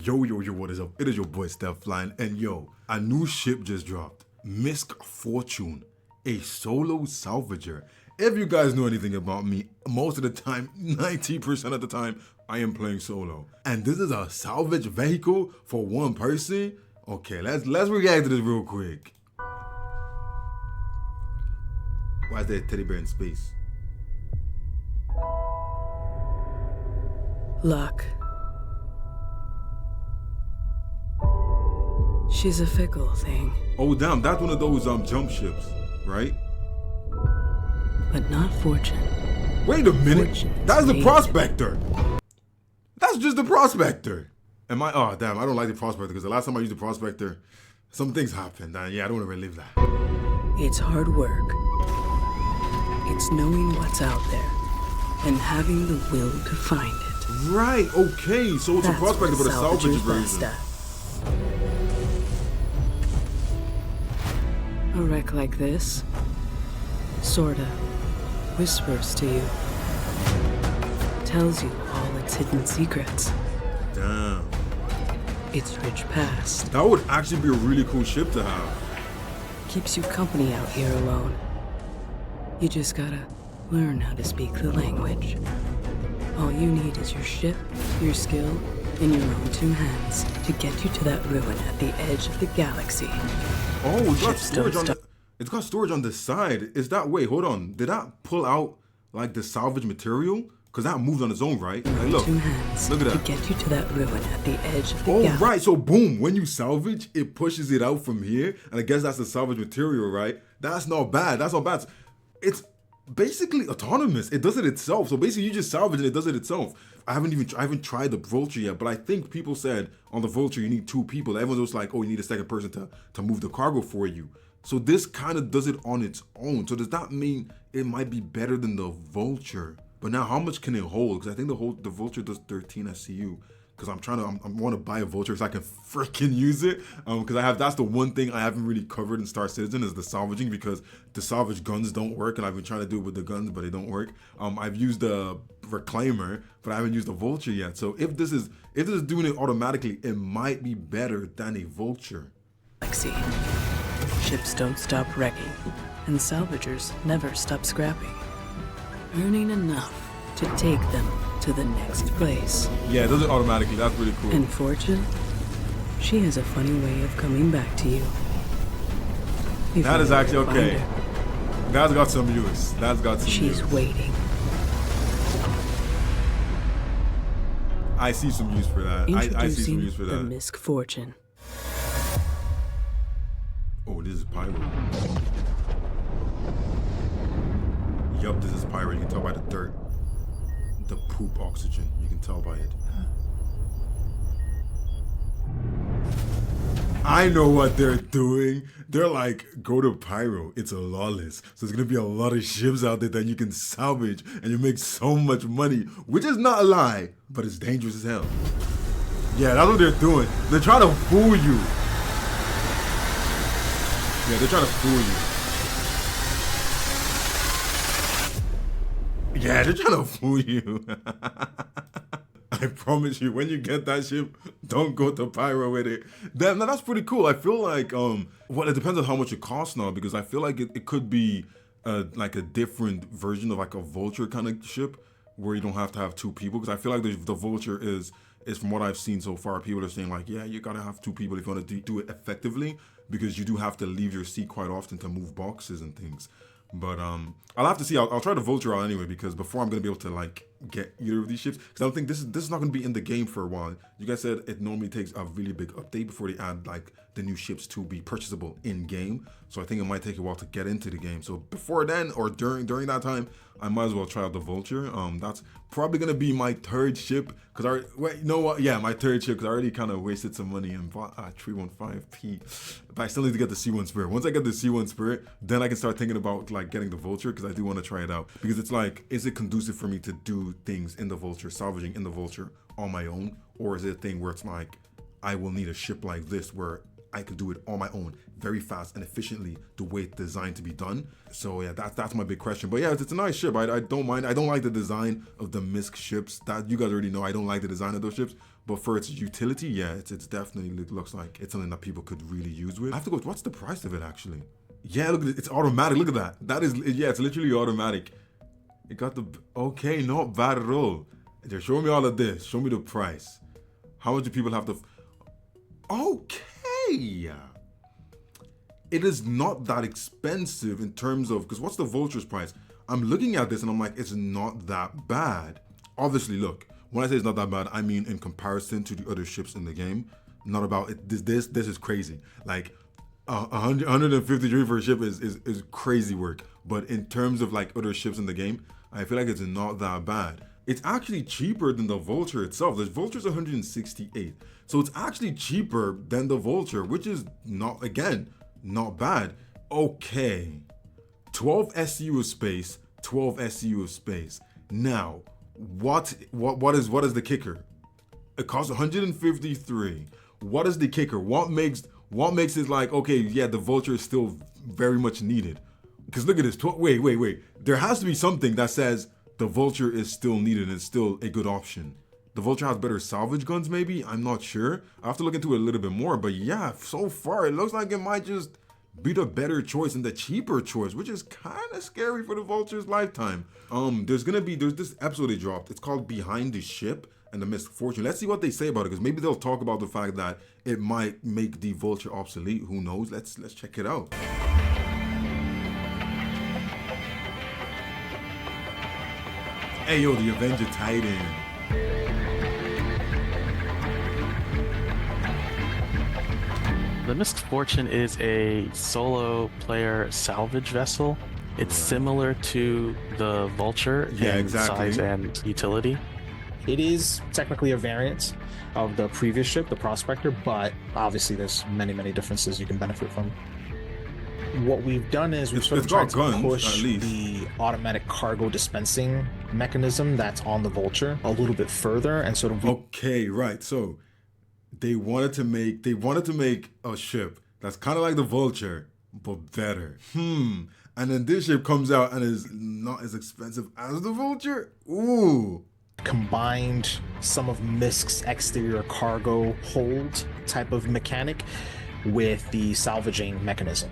Yo, what is up? It is your boy Stephlyon, and yo, a new ship just dropped. MISC Fortune, a solo salvager. If you guys know anything about me, most of the time, 90% of the time, I am playing solo. And this is a salvage vehicle for one person? Okay, let's react to this real quick. Why is there a teddy bear in space? Luck. She's a fickle thing. Oh damn, that's one of those jump ships, right? But not Fortune. Wait a minute, Fortune's that's the made. Prospector. That's just the Prospector. Oh damn, I don't like the Prospector because the last time I used the Prospector, some things happened. Yeah, I don't want to relive that. It's hard work. It's knowing what's out there and having the will to find it. Right, okay, so it's That's a Prospector but a salvage version. A wreck like this, sorta, whispers to you. Tells you all its hidden secrets. Damn. Its rich past. That would actually be a really cool ship to have. Keeps you company out here alone. You just gotta learn how to speak the language. All you need is your ship, your skill, and your own two hands to get you to that ruin at the edge of the galaxy. Oh, it's got storage on the side. Is that, wait, hold on. Did that pull out like the salvage material? Because that moved on its own, right? Like, look, two hands look at that. to get you to that ruin at the edge of the Oh, galaxy. right. So boom, when you salvage, it pushes it out from here. And I guess that's the salvage material, right? That's not bad. That's not bad. It's basically autonomous. It does it itself. So basically you just salvage and it does it itself. I haven't tried the Vulture yet, but I think people said on the Vulture you need two people. Everyone was like, oh, you need a second person to move the cargo for you. So this kind of does it on its own. So does that mean it might be better than the Vulture? But now how much can it hold? Because I think the Vulture does 13 SCU. Because I want to buy a Vulture so I can freaking use it. Because that's the one thing I haven't really covered in Star Citizen is the salvaging, because the salvage guns don't work, and I've been trying to do it with the guns, but they don't work. I've used the Reclaimer, but I haven't used the Vulture yet. So if this is doing it automatically, it might be better than a Vulture. Galaxy. Ships don't stop wrecking, and salvagers never stop scrapping. Earning enough to take them to the next place. Yeah, it does it automatically. That's really cool. And Fortune, she has a funny way of coming back to you. That is actually okay. That's got some use. That's got some use. She's waiting. I see some use for that. I see some use for The that. MISC Fortune. Oh, this is Pyro. Yup, this is Pyro. You can tell by the dirt. The poop oxygen. You can tell by it. I know what they're doing. They're like, go to Pyro. It's a lawless. So there's going to be a lot of ships out there that you can salvage and you make so much money, which is not a lie, but it's dangerous as hell. Yeah, that's what they're doing. They're trying to fool you. Yeah, they're trying to fool you. Yeah, they're trying to fool you. I promise you, when you get that ship, don't go to Pyro with it. Now, that's pretty cool. I feel like, well, it depends on how much it costs now, because I feel like it could be like a different version of like a Vulture kind of ship where you don't have to have two people. Because I feel like the Vulture is from what I've seen so far, people are saying like, yeah, you gotta have two people if you want to do it effectively, because you do have to leave your seat quite often to move boxes and things. But I'll have to see. I'll try the Vulture out anyway, because before I'm gonna be able to like get either of these ships, because I don't think this is not gonna be in the game for a while. You guys said it normally takes a really big update before they add like the new ships to be purchasable in game. So I think it might take a while to get into the game. So before then or during that time, I might as well try out the Vulture. That's probably gonna be my third ship, because you know what? Yeah, my third ship, because I already kind of wasted some money and bought 315p. But I still need to get the C1 Spirit. Once I get the C1 Spirit, then I can start thinking about like getting the Vulture, because I do want to try it out. Because it's like, is it conducive for me to do things in the Vulture, salvaging in the Vulture on my own, or is it a thing where it's like I will need a ship like this where I can do it on my own very fast and efficiently the way it's designed to be done? So yeah, that's my big question. But yeah, it's a nice ship. I don't mind. I don't like the design of the MISC ships. That you guys already know. I don't like the design of those ships. But for its utility, yeah, it's definitely looks like it's something that people could really use with. I have to go, what's the price of it actually? Yeah, look at it, it's automatic, look at that. That is, yeah, it's literally automatic. It got the, okay, not bad at all. They're showing me all of this, show me the price. How much do people have to, okay. It is not that expensive in terms of, because what's the Vulture's price? I'm looking at this and I'm like, it's not that bad. Obviously, look, when I say it's not that bad, I mean in comparison to the other ships in the game. Not about it. This is crazy. Like 153 for a ship is crazy work. But in terms of like other ships in the game, I feel like it's not that bad. It's actually cheaper than the Vulture itself. The Vulture's 168, so it's actually cheaper than the Vulture, which is not, again, not bad. Okay, 12 SU of space, 12 SU of space. Now, what is the kicker? It costs 153. What is the kicker? What makes it like, okay, yeah, the Vulture is still very much needed? Because look at this. Wait. There has to be something that says the Vulture is still needed and still a good option. The Vulture has better salvage guns, maybe? I'm not sure. I have to look into it a little bit more. But yeah, so far, it looks like it might just be the better choice and the cheaper choice, which is kind of scary for the Vulture's lifetime. There's this episode they dropped. It's called Behind the Ship and the MISC Fortune. Let's see what they say about it, because maybe they'll talk about the fact that it might make the Vulture obsolete. Who knows? Let's check it out. Hey yo, the Avenger Titan. The MISC Fortune is a solo player salvage vessel. It's similar to the Vulture in size and utility. It is technically a variant of the previous ship, the Prospector, but obviously there's many differences you can benefit from. What we've done is we've sort of tried to push the automatic cargo dispensing mechanism that's on the Vulture a little bit further, and sort of okay, right. So they wanted to make a ship that's kind of like the Vulture but better. And then this ship comes out and is not as expensive as the Vulture. Ooh. Combined some of MISC's exterior cargo hold type of mechanic with the salvaging mechanism.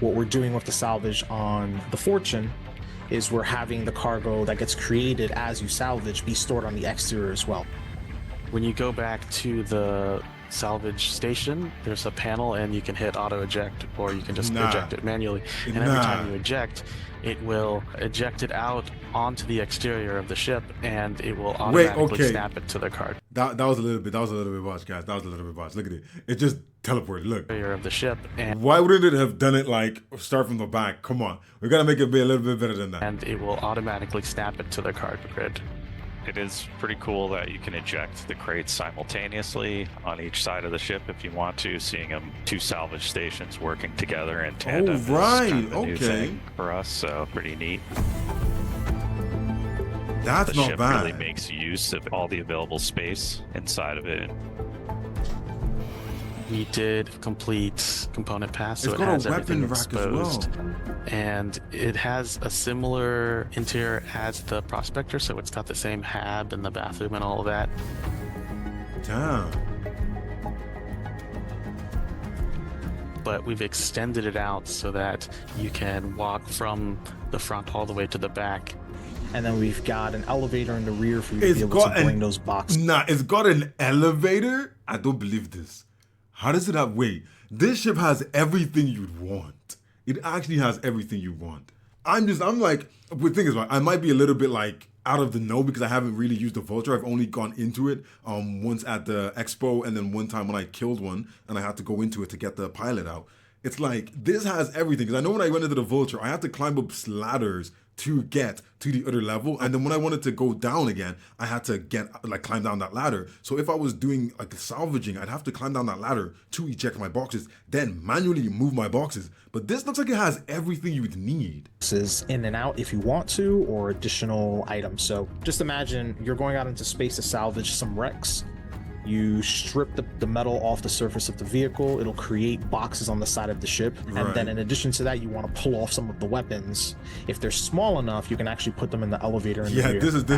What we're doing with the salvage on the Fortune is we're having the cargo that gets created as you salvage be stored on the exterior as well. When you go back to the salvage station, there's a panel and you can hit auto eject, or you can just eject it manually. And every time you eject, it will eject it out onto the exterior of the ship, and it will automatically snap it to the card. That was a little bit botched, guys. That was a little bit botched. Look at it. It just teleported. Look. Of the ship. And why wouldn't it have done it like start from the back? Come on. We gotta make it be a little bit better than that. And it will automatically snap it to the card grid. It is pretty cool that you can eject the crates simultaneously on each side of the ship if you want to, seeing them two salvage stations working together in tandem. Oh, right. Is kind of a new thing for us, so pretty neat. That's not bad. The ship really makes use of all the available space inside of it. We did complete component pass, so it's it got has a weapon everything rack exposed, as well. and it has a similar interior as the Prospector, so it's got the same hab and the bathroom and all of that. Damn. But we've extended it out so that you can walk from the front all the way to the back. And then we've got an elevator in the rear for you to be able to bring those boxes. Nah, it's got an elevator? I don't believe this. How does it have, wait, this ship has everything you'd want. It actually has everything you want. I'm like, the thing is, I might be a little bit like out of the know because I haven't really used the Vulture. I've only gone into it once at the expo, and then one time when I killed one and I had to go into it to get the pilot out. It's like, this has everything. Because I know when I went into the Vulture, I had to climb up ladders to get to the other level, and then when I wanted to go down again, I had to climb down that ladder. So if I was doing like salvaging, I'd have to climb down that ladder to eject my boxes, then manually move my boxes. But this looks like it has everything you would need. This is in and out if you want to, or additional items. So just imagine you're going out into space to salvage some wrecks. You strip the metal off the surface of the vehicle. It'll create boxes on the side of the ship. And then in addition to that, you want to pull off some of the weapons. If they're small enough, you can actually put them in the elevator in the rear. This is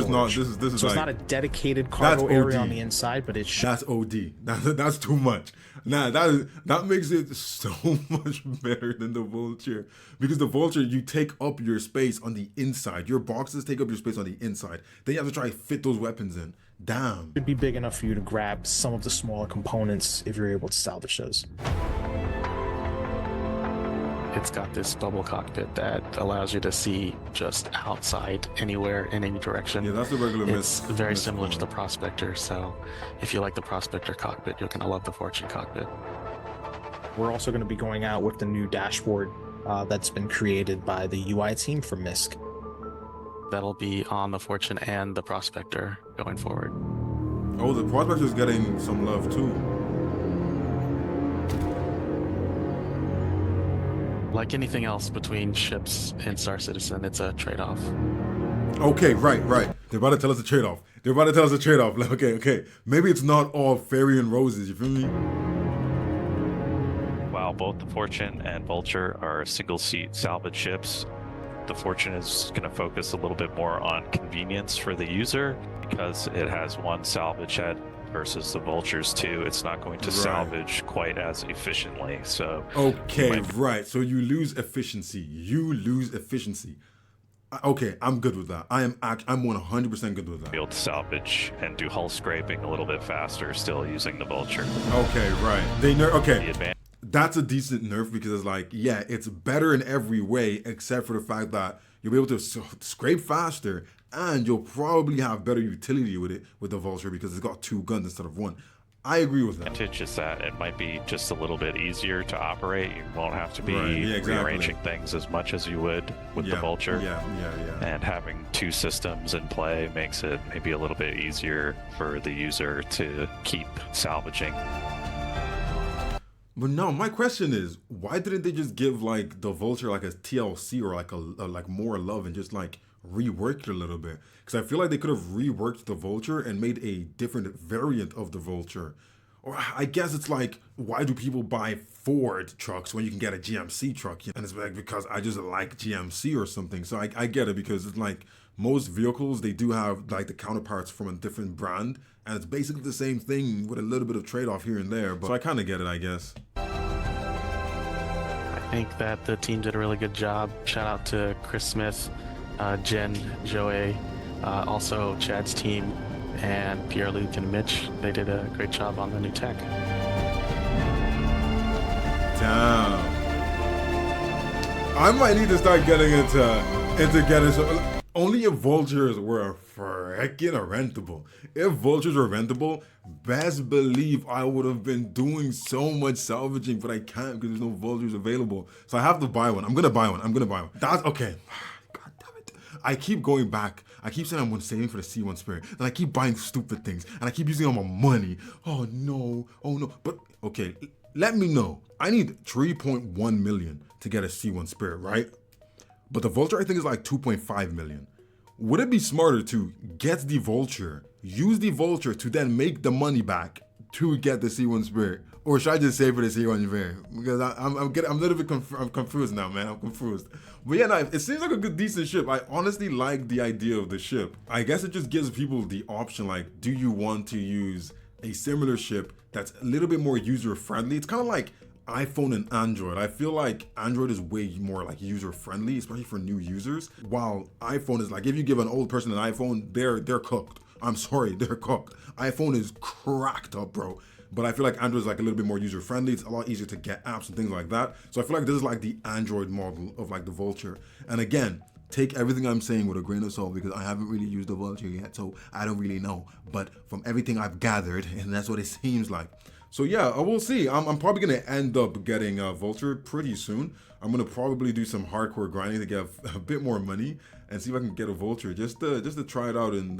not. So it's not a dedicated cargo area on the inside, but it's that's OD. That's too much. Nah, that makes it so much better than the Vulture, because the Vulture, you take up your space on the inside. Your boxes take up your space on the inside. Then you have to try to fit those weapons in. Damn. It'd be big enough for you to grab some of the smaller components if you're able to salvage those. It's got this bubble cockpit that allows you to see just outside anywhere in any direction. Yeah, that's the regular It's very similar to the Prospector, so if you like the Prospector cockpit, you're gonna love the Fortune cockpit. We're also going to be going out with the new dashboard that's been created by the UI team from MISC. That'll be on the Fortune and the Prospector going forward. Oh, the Prospector is getting some love too. Like anything else between ships and Star Citizen, it's a trade-off. Okay, right. They're about to tell us a trade-off. Okay. Maybe it's not all fairy and roses, you feel me? While both the Fortune and Vulture are single-seat salvage ships, the Fortune is going to focus a little bit more on convenience for the user because it has one salvage head versus the Vulture's two. It's not going to salvage quite as efficiently. So okay, right. So you lose efficiency. Okay, I'm good with that. I'm 100% good with that. Be able to salvage and do hull scraping a little bit faster, still using the Vulture. Okay, right. That's a decent nerf because it's like, yeah, it's better in every way except for the fact that you'll be able to scrape faster and you'll probably have better utility with it with the Vulture because it's got two guns instead of one. I agree with that. Advantage is that it might be just a little bit easier to operate. You won't have to be rearranging things as much as you would with the Vulture. And having two systems in play makes it maybe a little bit easier for the user to keep salvaging. But no, my question is, why didn't they just give like the Vulture like a TLC or like a like more love and just like rework it a little bit? Because I feel like they could have reworked the Vulture and made a different variant of the Vulture. Or I guess it's like, why do people buy Ford trucks when you can get a GMC truck? And it's like, because I just like GMC or something. So I get it, because it's like most vehicles, they do have like the counterparts from a different brand. And it's basically the same thing with a little bit of trade-off here and there. But so I kind of get it, I guess. I think that the team did a really good job. Shout out to Chris Smith, Jen, Joey, also Chad's team, and Pierre-Luc and Mitch. They did a great job on the new tech. Damn. I might need to start getting into getting some. Only if Vultures were freaking rentable. If Vultures were rentable, best believe I would have been doing so much salvaging, but I can't because there's no Vultures available. So I have to buy one. I'm gonna buy one. That's okay. God damn it. I keep going back. I keep saying I'm saving for the C1 Spirit. And I keep buying stupid things. And I keep using all my money. Oh no. But okay, let me know. I need 3.1 million to get a C1 Spirit, right? But the Vulture, I think, is like 2.5 million. Would it be smarter to get the Vulture, use the Vulture to then make the money back to get the C1 Spirit? Or should I just save for the C1 Spirit? Because I'm a little bit confused now, man. I'm confused. But yeah, no, it seems like a good, decent ship. I honestly like the idea of the ship. I guess it just gives people the option, like, do you want to use a similar ship that's a little bit more user-friendly? It's kind of like iPhone and Android. I feel like Android is way more like user friendly, especially for new users, while iPhone is like, if you give an old person an iPhone, they're cooked. I'm sorry, they're cooked. iPhone is cracked up, bro. But I feel like Android is like a little bit more user friendly. It's a lot easier to get apps and things like that. So I feel like this is like the Android model of like the Vulture. And again, take everything I'm saying with a grain of salt because I haven't really used the Vulture yet, so I don't really know. But from everything I've gathered, and that's what it seems like. So yeah, we'll see. I'm probably gonna end up getting a Vulture pretty soon. I'm gonna probably do some hardcore grinding to get a bit more money and see if I can get a Vulture just to try it out, and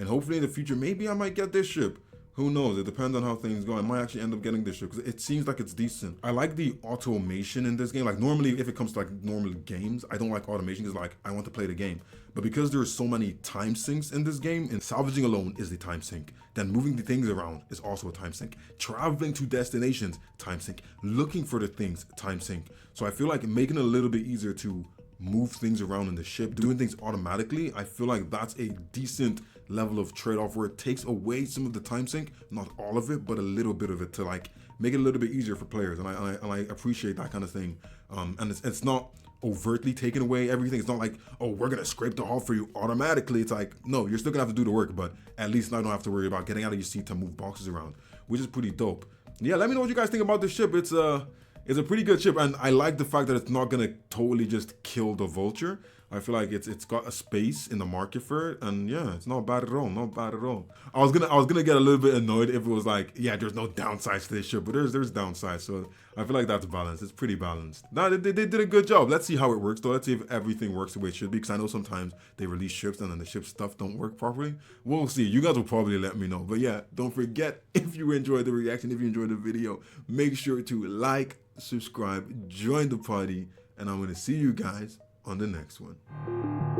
hopefully in the future maybe I might get this ship. Who knows? It depends on how things go. I might actually end up getting this ship because it seems like it's decent. I like the automation in this game. Like normally, if it comes to like normal games, I don't like automation because like I want to play the game. But because there's so many time sinks in this game, and salvaging alone is the time sink. Then moving the things around is also a time sink. Traveling to destinations, time sink. Looking for the things, time sink. So I feel like making it a little bit easier to move things around in the ship, doing things automatically, I feel like that's a decent level of trade-off where it takes away some of the time sink, not all of it, but a little bit of it to like make it a little bit easier for players. And I appreciate that kind of thing. And it's not overtly taking away everything. It's not like, oh, we're gonna scrape the hull for you automatically. It's like, no, you're still gonna have to do the work, but at least now I don't have to worry about getting out of your seat to move boxes around, which is pretty dope. Yeah, let me know what you guys think about this ship. It's a pretty good ship, and I like the fact that it's not gonna totally just kill the Vulture. I feel like it's got a space in the market for it, and yeah, it's not bad at all. Not bad at all. I was gonna get a little bit annoyed if it was like, yeah, there's no downsides to this ship, but there's downsides. So I feel like that's balanced. It's pretty balanced. Now they did a good job. Let's see how it works though. Let's see if everything works the way it should be, because I know sometimes they release ships and then the ship stuff don't work properly. We'll see. You guys will probably let me know. But yeah, don't forget, if you enjoyed the reaction, if you enjoyed the video, make sure to like, subscribe, join the party, and I'm gonna see you guys on the next one.